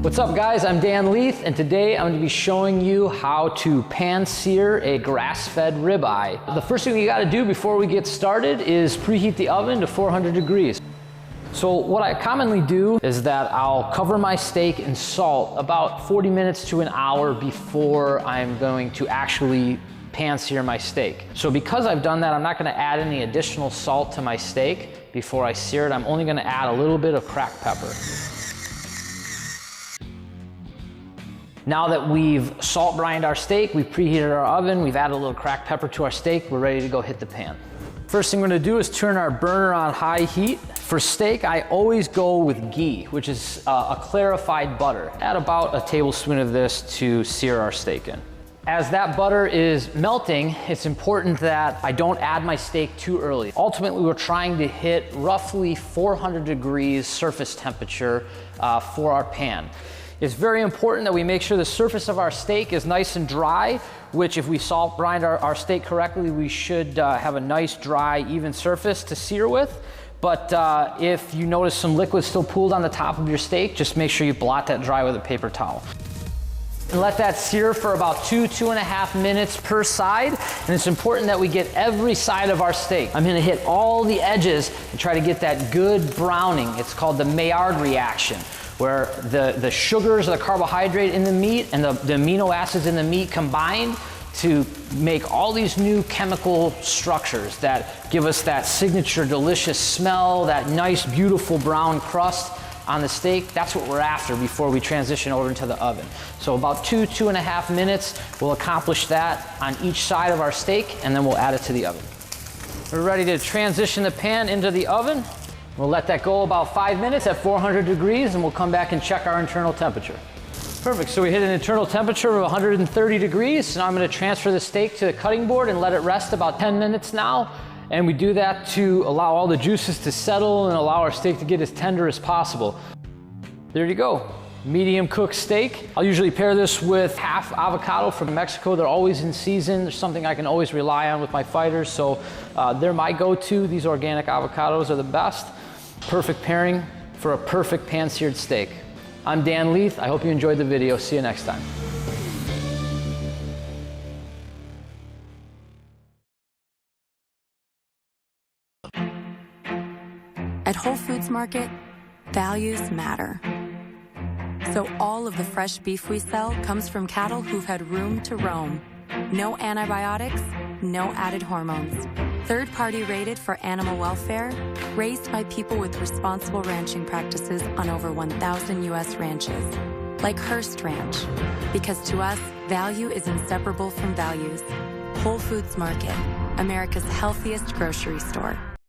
What's up guys, I'm Dan Leith, and today I'm going to be showing you how to pan sear a grass-fed ribeye. The first thing you got to do before we get started is preheat the oven to 400 degrees. So what I commonly do is that I'll cover my steak in salt about 40 minutes to an hour before I'm going to actually pan sear my steak. So because I've done that, I'm not going to add any additional salt to my steak before I sear it. I'm only going to add a little bit of cracked pepper. Now that we've salt brined our steak, we've preheated our oven, we've added a little cracked pepper to our steak, we're ready to go hit the pan. First thing we're gonna do is turn our burner on high heat. For steak, I always go with ghee, which is a clarified butter. Add about a tablespoon of this to sear our steak in. As that butter is melting, it's important that I don't add my steak too early. Ultimately, we're trying to hit roughly 400 degrees surface temperature for our pan. It's very important that we make sure the surface of our steak is nice and dry, which if we salt brine our steak correctly, we should have a nice, dry, even surface to sear with. But if you notice some liquid still pooled on the top of your steak, just make sure you blot that dry with a paper towel. And let that sear for about 2.5 minutes per side. And it's important that we get every side of our steak. I'm gonna hit all the edges and try to get that good browning. It's called the Maillard reaction, where the sugars or the carbohydrate in the meat and the amino acids in the meat combine to make all these new chemical structures that give us that signature delicious smell, that nice beautiful brown crust on the steak. That's what we're after before we transition over into the oven. So about 2.5 minutes, we'll accomplish that on each side of our steak, and then we'll add it to the oven. We're ready to transition the pan into the oven. We'll let that go about 5 minutes at 400 degrees, and we'll come back and check our internal temperature. Perfect, so we hit an internal temperature of 130 degrees. Now I'm gonna transfer the steak to the cutting board and let it rest about 10 minutes now. And we do that to allow all the juices to settle and allow our steak to get as tender as possible. There you go, medium cooked steak. I'll usually pair this with half avocado from Mexico. They're always in season. There's something I can always rely on with my fighters, so they're my go-to. These organic avocados are the best. Perfect pairing for a perfect pan-seared steak. I'm Dan Leith. I hope you enjoyed the video. See you next time. At Whole Foods Market, values matter. So all of the fresh beef we sell comes from cattle who've had room to roam. No antibiotics, no added hormones. Third-party rated for animal welfare, raised by people with responsible ranching practices on over 1,000 U.S. ranches. Like Hearst Ranch, because to us, value is inseparable from values. Whole Foods Market, America's healthiest grocery store.